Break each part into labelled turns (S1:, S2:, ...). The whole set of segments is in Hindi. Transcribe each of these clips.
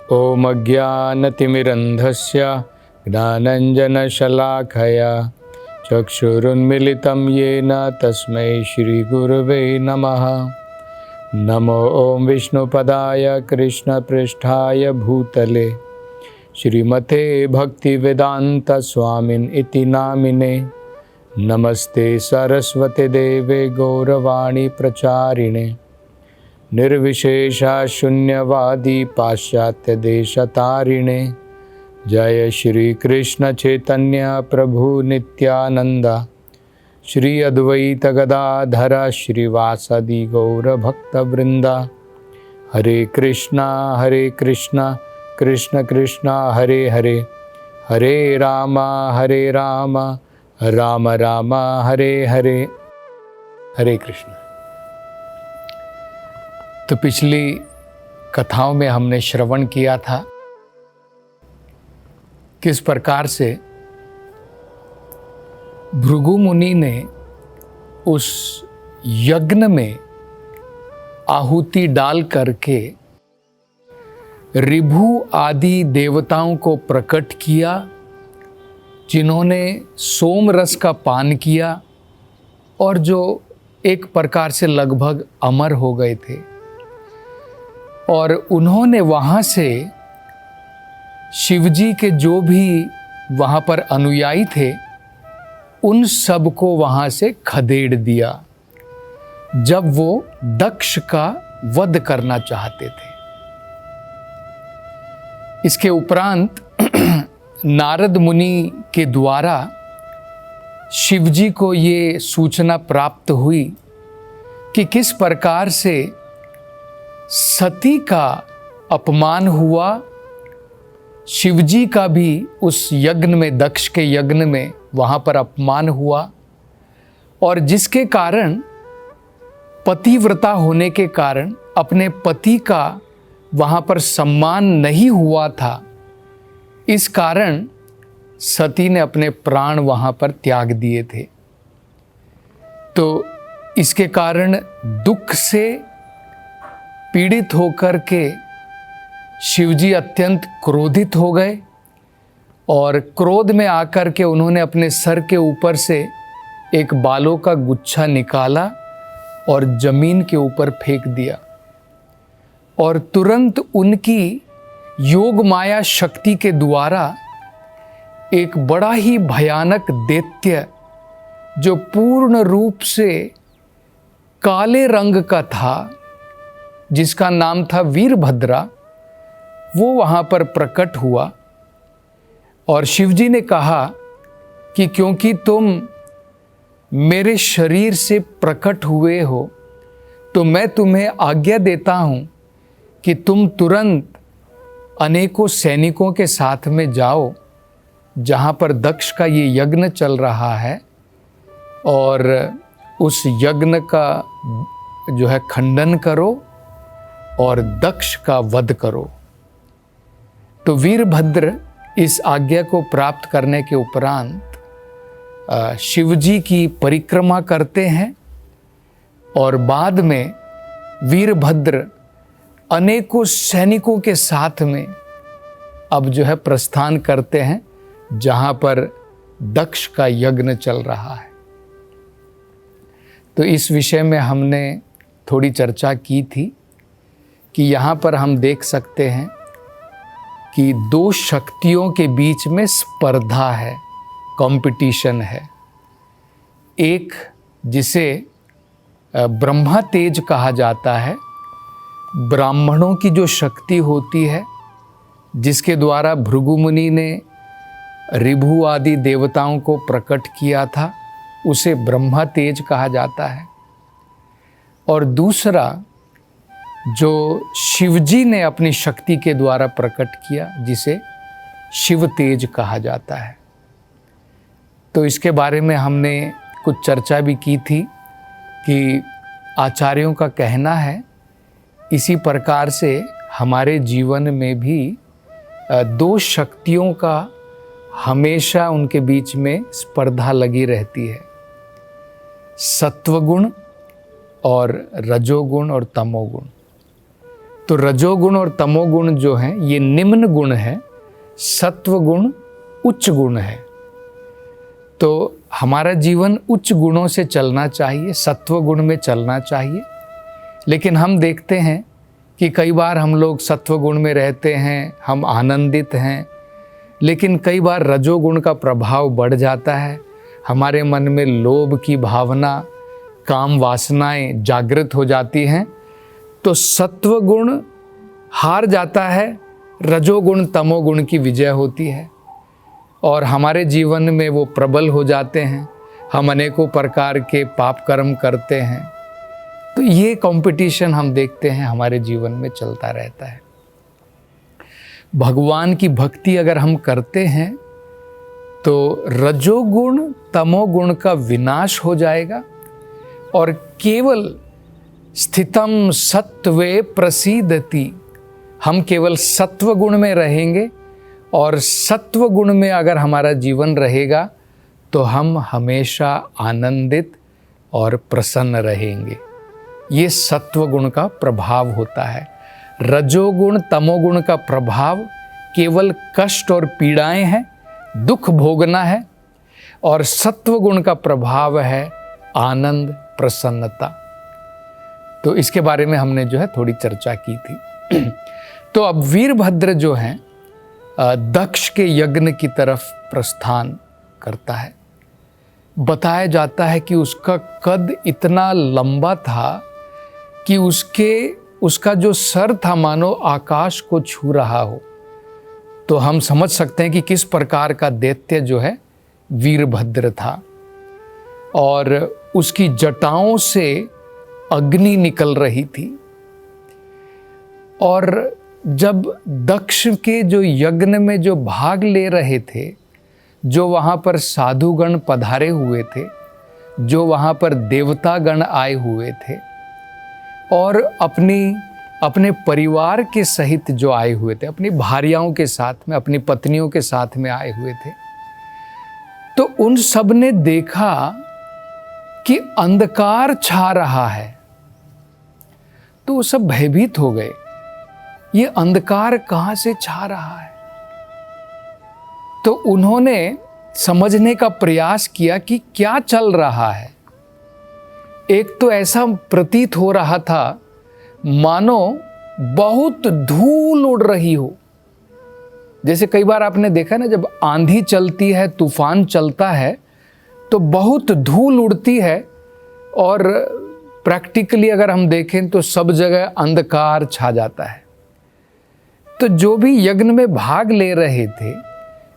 S1: ॐ अज्ञानतिमिरन्धस्य ज्ञानञ्जनशलाखया चक्षुरुन्मिलितं येन तस्मै श्रीगुरवे नमः। नमो ॐ विष्णुपदाय कृष्णपृष्ठाय भूतले श्रीमते भक्तिवेदान्तस्वामिन् इति नामिने। नमस्ते सरस्वती देवे गौरवाणी प्रचारिणे निर्विशेषा शून्यवादी पाश्चात्य देशतारिणे। जय श्री कृष्ण चैतन्य प्रभु नित्यानंद श्री अद्वैत गदाधर श्रीवासदि गौर भक्तवृंदा। हरे कृष्णा कृष्ण कृष्ण हरे हरे, हरे राम राम राम हरे हरे। हरे कृष्ण। तो पिछली कथाओं में हमने श्रवण किया था किस प्रकार से भृगु मुनि ने उस यज्ञ में आहुति डाल करके ऋभु आदि देवताओं को प्रकट किया, जिन्होंने सोम रस का पान किया और जो एक प्रकार से लगभग अमर हो गए थे। और उन्होंने वहाँ से शिवजी के जो भी वहाँ पर अनुयायी थे उन सब को वहाँ से खदेड़ दिया जब वो दक्ष का वध करना चाहते थे। इसके उपरांत नारद मुनि के द्वारा शिवजी को ये सूचना प्राप्त हुई कि किस प्रकार से सती का अपमान हुआ, शिवजी का भी उस यज्ञ में, दक्ष के यज्ञ में वहाँ पर अपमान हुआ, और जिसके कारण पतिव्रता होने के कारण अपने पति का वहाँ पर सम्मान नहीं हुआ था। इस कारण सती ने अपने प्राण वहाँ पर त्याग दिए थे। तो इसके कारण दुख से पीड़ित होकर के शिवजी अत्यंत क्रोधित हो गए और क्रोध में आकर के उन्होंने अपने सर के ऊपर से एक बालों का गुच्छा निकाला और जमीन के ऊपर फेंक दिया, और तुरंत उनकी योग माया शक्ति के द्वारा एक बड़ा ही भयानक दैत्य जो पूर्ण रूप से काले रंग का था, जिसका नाम था वीरभद्रा, वो वहाँ पर प्रकट हुआ। और शिवजी ने कहा कि क्योंकि तुम मेरे शरीर से प्रकट हुए हो तो मैं तुम्हें आज्ञा देता हूँ कि तुम तुरंत अनेकों सैनिकों के साथ में जाओ जहाँ पर दक्ष का ये यज्ञ चल रहा है, और उस यज्ञ का जो है खंडन करो और दक्ष का वध करो। तो वीरभद्र इस आज्ञा को प्राप्त करने के उपरांत शिवजी की परिक्रमा करते हैं, और बाद में वीरभद्र अनेकों सैनिकों के साथ में अब जो है प्रस्थान करते हैं जहाँ पर दक्ष का यज्ञ चल रहा है। तो इस विषय में हमने थोड़ी चर्चा की थी कि यहाँ पर हम देख सकते हैं कि दो शक्तियों के बीच में स्पर्धा है, कंपटीशन है। एक जिसे ब्रह्मा तेज कहा जाता है, ब्राह्मणों की जो शक्ति होती है, जिसके द्वारा भृगु मुनि ने ऋभु आदि देवताओं को प्रकट किया था, उसे ब्रह्मा तेज कहा जाता है। और दूसरा जो शिवजी ने अपनी शक्ति के द्वारा प्रकट किया, जिसे शिव तेज कहा जाता है। तो इसके बारे में हमने कुछ चर्चा भी की थी कि आचार्यों का कहना है इसी प्रकार से हमारे जीवन में भी दो शक्तियों का हमेशा उनके बीच में स्पर्धा लगी रहती है, सत्वगुण और रजोगुण और तमोगुण। तो रजोगुण और तमोगुण जो हैं ये निम्न गुण है, सत्व गुण उच्च गुण है। तो हमारा जीवन उच्च गुणों से चलना चाहिए, सत्व गुण में चलना चाहिए। लेकिन हम देखते हैं कि कई बार हम लोग सत्व गुण में रहते हैं, हम आनंदित हैं, लेकिन कई बार रजोगुण का प्रभाव बढ़ जाता है, हमारे मन में लोभ की भावना, काम वासनाएं जागृत हो जाती हैं, तो सत्व गुण हार जाता है, रजोगुण तमोगुण की विजय होती है और हमारे जीवन में वो प्रबल हो जाते हैं, हम अनेकों प्रकार के पाप कर्म करते हैं। तो ये कंपटीशन हम देखते हैं हमारे जीवन में चलता रहता है। भगवान की भक्ति अगर हम करते हैं तो रजोगुण तमोगुण का विनाश हो जाएगा और केवल स्थितम सत्वे प्रसीदति, हम केवल सत्व गुण में रहेंगे और सत्व गुण में अगर हमारा जीवन रहेगा तो हम हमेशा आनंदित और प्रसन्न रहेंगे। ये सत्व गुण का प्रभाव होता है। रजोगुण तमोगुण का प्रभाव केवल कष्ट और पीड़ाएं हैं, दुख भोगना है, और सत्व गुण का प्रभाव है आनंद प्रसन्नता। तो इसके बारे में हमने जो है थोड़ी चर्चा की थी। तो अब वीरभद्र जो हैं दक्ष के यज्ञ की तरफ प्रस्थान करता है। बताया जाता है कि उसका कद इतना लंबा था कि उसका जो सर था मानो आकाश को छू रहा हो। तो हम समझ सकते हैं कि किस प्रकार का दैत्य जो है वीरभद्र था। और उसकी जटाओं से अग्नि निकल रही थी। और जब दक्ष के जो यज्ञ में जो भाग ले रहे थे, जो वहाँ पर साधुगण पधारे हुए थे, जो वहाँ पर देवतागण आए हुए थे और अपने परिवार के सहित जो आए हुए थे, अपनी भार्याओं के साथ में, अपनी पत्नियों के साथ में आए हुए थे, तो उन सब ने देखा कि अंधकार छा रहा है। तो वो सब भयभीत हो गए, ये अंधकार कहाँ से छा रहा है। तो उन्होंने समझने का प्रयास किया कि क्या चल रहा है। एक तो ऐसा प्रतीत हो रहा था मानो बहुत धूल उड़ रही हो। जैसे कई बार आपने देखा ना, जब आंधी चलती है, तूफान चलता है, तो बहुत धूल उड़ती है और प्रैक्टिकली अगर हम देखें तो सब जगह अंधकार छा जाता है। तो जो भी यज्ञ में भाग ले रहे थे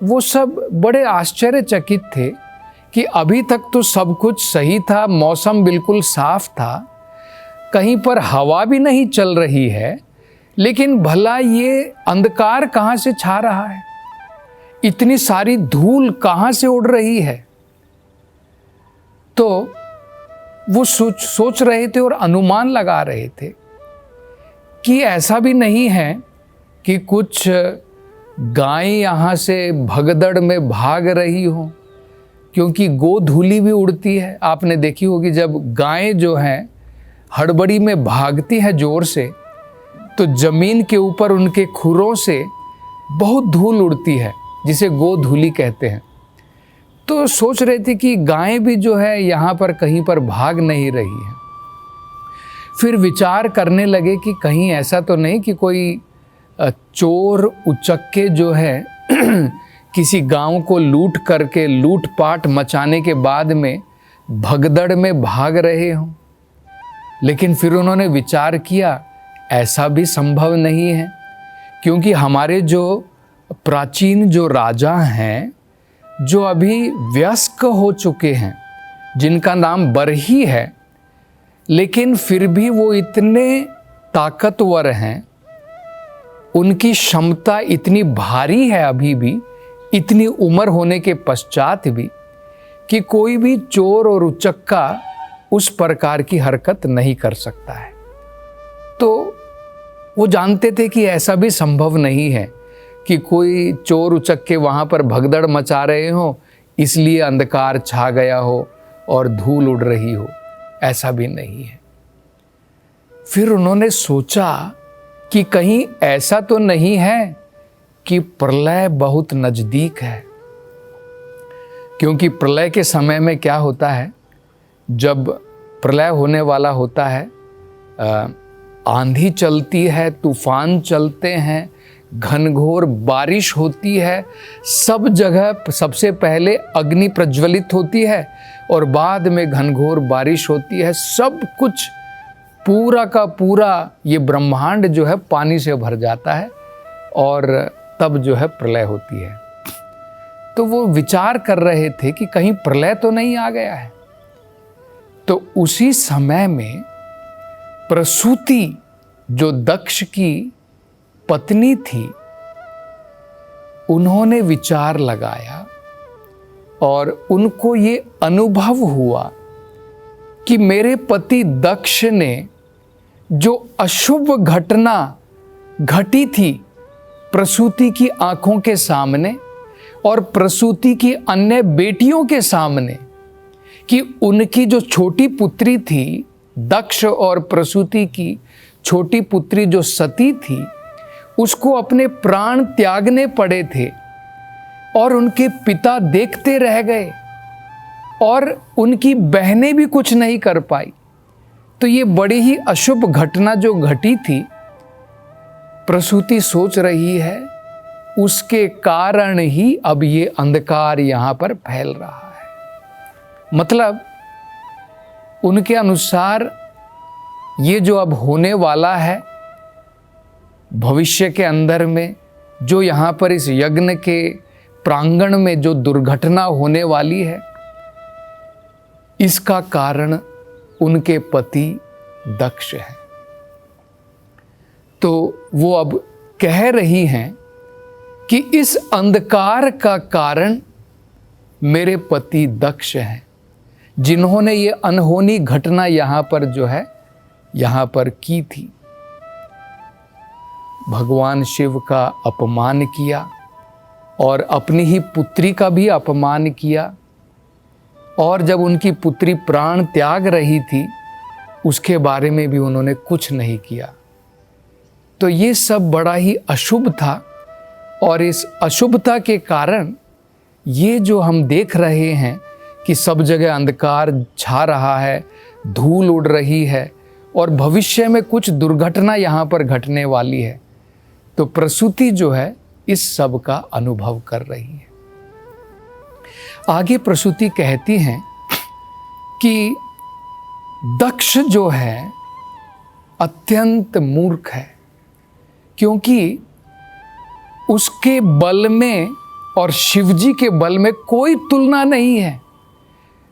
S1: वो सब बड़े आश्चर्यचकित थे कि अभी तक तो सब कुछ सही था, मौसम बिल्कुल साफ था, कहीं पर हवा भी नहीं चल रही है, लेकिन भला ये अंधकार कहाँ से छा रहा है, इतनी सारी धूल कहाँ से उड़ रही है। तो वो सोच रहे थे और अनुमान लगा रहे थे कि ऐसा भी नहीं है कि कुछ गाय यहाँ से भगदड़ में भाग रही हो, क्योंकि गोधूली भी उड़ती है। आपने देखी होगी जब गायें जो हैं हड़बड़ी में भागती है जोर से, तो जमीन के ऊपर उनके खुरों से बहुत धूल उड़ती है, जिसे गोधूली कहते हैं। तो सोच रहे थे कि गायें भी जो है यहाँ पर कहीं पर भाग नहीं रही हैं। फिर विचार करने लगे कि कहीं ऐसा तो नहीं कि कोई चोर उचक्के जो है किसी गांव को लूट करके लूटपाट मचाने के बाद में भगदड़ में भाग रहे हों। लेकिन फिर उन्होंने विचार किया ऐसा भी संभव नहीं है, क्योंकि हमारे जो प्राचीन जो राजा हैं, जो अभी वयस्क हो चुके हैं, जिनका नाम बरही है, लेकिन फिर भी वो इतने ताकतवर हैं, उनकी क्षमता इतनी भारी है अभी भी, इतनी उम्र होने के पश्चात भी, कि कोई भी चोर और उचक्का उस प्रकार की हरकत नहीं कर सकता है। तो वो जानते थे कि ऐसा भी संभव नहीं है कि कोई चोर उचक्के वहाँ पर भगदड़ मचा रहे हो, इसलिए अंधकार छा गया हो और धूल उड़ रही हो, ऐसा भी नहीं है। फिर उन्होंने सोचा कि कहीं ऐसा तो नहीं है कि प्रलय बहुत नज़दीक है। क्योंकि प्रलय के समय में क्या होता है, जब प्रलय होने वाला होता है, आंधी चलती है, तूफान चलते हैं, घनघोर बारिश होती है, सब जगह सबसे पहले अग्नि प्रज्वलित होती है और बाद में घनघोर बारिश होती है। सब कुछ पूरा का पूरा ये ब्रह्मांड जो है पानी से भर जाता है और तब जो है प्रलय होती है। तो वो विचार कर रहे थे कि कहीं प्रलय तो नहीं आ गया है। तो उसी समय में प्रसूति जो दक्ष की पत्नी थी, उन्होंने विचार लगाया और उनको ये अनुभव हुआ कि मेरे पति दक्ष ने जो अशुभ घटना घटी थी प्रसूति की आंखों के सामने और प्रसूति की अन्य बेटियों के सामने, कि उनकी जो छोटी पुत्री थी, दक्ष और प्रसूति की छोटी पुत्री जो सती थी, उसको अपने प्राण त्यागने पड़े थे और उनके पिता देखते रह गए और उनकी बहनें भी कुछ नहीं कर पाई। तो ये बड़ी ही अशुभ घटना जो घटी थी, प्रसूति सोच रही है उसके कारण ही अब ये अंधकार यहाँ पर फैल रहा है। मतलब उनके अनुसार ये जो अब होने वाला है भविष्य के अंदर में, जो यहाँ पर इस यज्ञ के प्रांगण में जो दुर्घटना होने वाली है, इसका कारण उनके पति दक्ष है। तो वो अब कह रही हैं कि इस अंधकार का कारण मेरे पति दक्ष हैं, जिन्होंने ये अनहोनी घटना यहाँ पर जो है यहाँ पर की थी। भगवान शिव का अपमान किया और अपनी ही पुत्री का भी अपमान किया, और जब उनकी पुत्री प्राण त्याग रही थी उसके बारे में भी उन्होंने कुछ नहीं किया। तो ये सब बड़ा ही अशुभ था और इस अशुभता के कारण ये जो हम देख रहे हैं कि सब जगह अंधकार छा रहा है, धूल उड़ रही है और भविष्य में कुछ दुर्घटना यहाँ पर घटने वाली है। तो प्रसूति जो है इस सब का अनुभव कर रही है। आगे प्रसूति कहती हैं कि दक्ष जो है अत्यंत मूर्ख है, क्योंकि उसके बल में और शिवजी के बल में कोई तुलना नहीं है।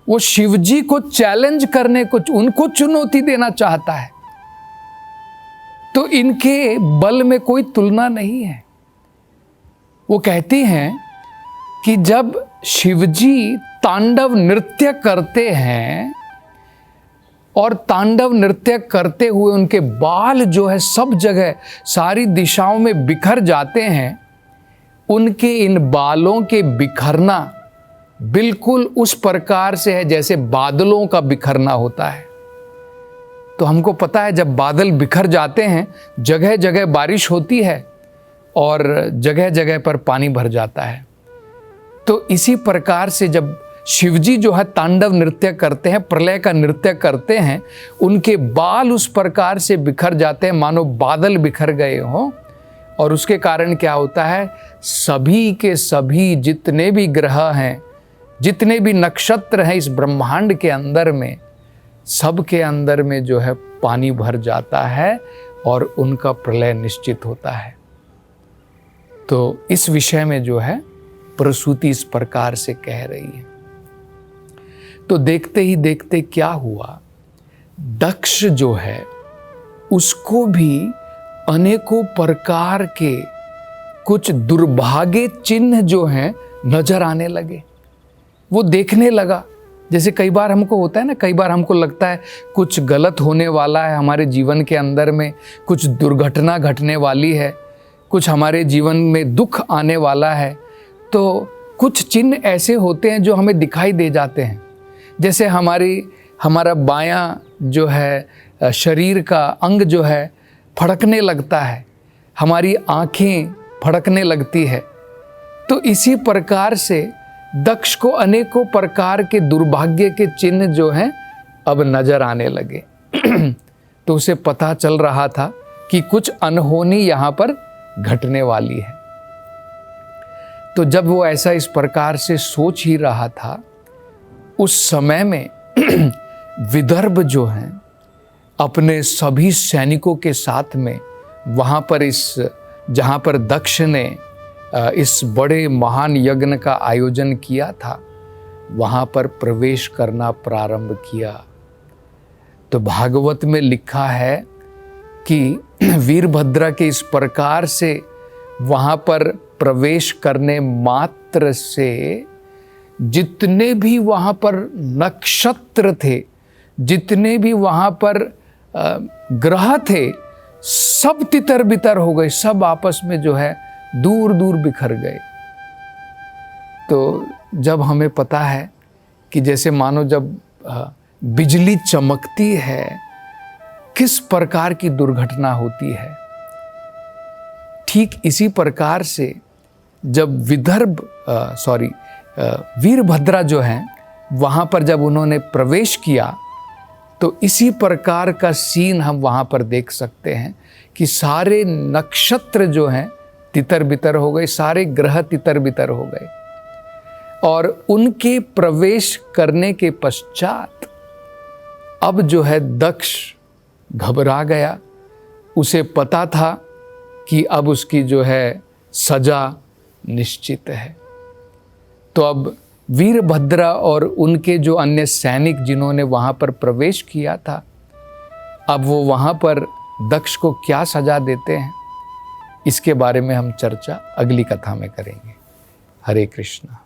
S1: वो शिवजी को चैलेंज करने को, उनको चुनौती देना चाहता है, तो इनके बल में कोई तुलना नहीं है। वो कहती हैं कि जब शिवजी तांडव नृत्य करते हैं और तांडव नृत्य करते हुए उनके बाल जो है सब जगह सारी दिशाओं में बिखर जाते हैं, उनके इन बालों के बिखरना बिल्कुल उस प्रकार से है जैसे बादलों का बिखरना होता है। तो हमको पता है जब बादल बिखर जाते हैं, जगह जगह बारिश होती है और जगह जगह पर पानी भर जाता है। तो इसी प्रकार से जब शिवजी जो है तांडव नृत्य करते हैं, प्रलय का नृत्य करते हैं, उनके बाल उस प्रकार से बिखर जाते हैं मानो बादल बिखर गए हों। और उसके कारण क्या होता है, सभी के सभी जितने भी ग्रह हैं, जितने भी नक्षत्र हैं इस ब्रह्मांड के अंदर में, सब के अंदर में जो है पानी भर जाता है और उनका प्रलय निश्चित होता है। तो इस विषय में जो है प्रसूति इस प्रकार से कह रही है। तो देखते ही देखते क्या हुआ, दक्ष जो है उसको भी अनेकों प्रकार के कुछ दुर्भाग्य चिन्ह जो हैं नजर आने लगे। वो देखने लगा, जैसे कई बार हमको होता है ना, कई बार हमको लगता है कुछ गलत होने वाला है हमारे जीवन के अंदर में, कुछ दुर्घटना घटने वाली है, कुछ हमारे जीवन में दुख आने वाला है। तो कुछ चिन्ह ऐसे होते हैं जो हमें दिखाई दे जाते हैं, जैसे हमारा बायां जो है शरीर का अंग जो है फड़कने लगता है, हमारी आंखें फड़कने लगती है। तो इसी प्रकार से दक्ष को अनेकों प्रकार के दुर्भाग्य के चिन्ह जो हैं अब नजर आने लगे। तो उसे पता चल रहा था कि कुछ अनहोनी यहाँ पर घटने वाली है। तो जब वो ऐसा इस प्रकार से सोच ही रहा था, उस समय में विदर्भ जो है अपने सभी सैनिकों के साथ में वहाँ पर जहाँ पर दक्ष ने इस बड़े महान यज्ञ का आयोजन किया था, वहाँ पर प्रवेश करना प्रारंभ किया। तो भागवत में लिखा है कि वीरभद्र के इस प्रकार से वहाँ पर प्रवेश करने मात्र से जितने भी वहाँ पर नक्षत्र थे, जितने भी वहाँ पर ग्रह थे, सब तितर बितर हो गए, सब आपस में जो है दूर दूर बिखर गए। तो जब हमें पता है कि जैसे मानो जब बिजली चमकती है, किस प्रकार की दुर्घटना होती है, ठीक इसी प्रकार से जब वीरभद्र जो हैं वहाँ पर जब उन्होंने प्रवेश किया, तो इसी प्रकार का सीन हम वहाँ पर देख सकते हैं कि सारे नक्षत्र जो हैं तितर बितर हो गए, सारे ग्रह तितर बितर हो गए। और उनके प्रवेश करने के पश्चात अब जो है दक्ष घबरा गया। उसे पता था कि अब उसकी जो है सजा निश्चित है। तो अब वीरभद्र और उनके जो अन्य सैनिक जिन्होंने वहाँ पर प्रवेश किया था, अब वो वहाँ पर दक्ष को क्या सजा देते हैं, इसके बारे में हम चर्चा अगली कथा में करेंगे। हरे कृष्णा।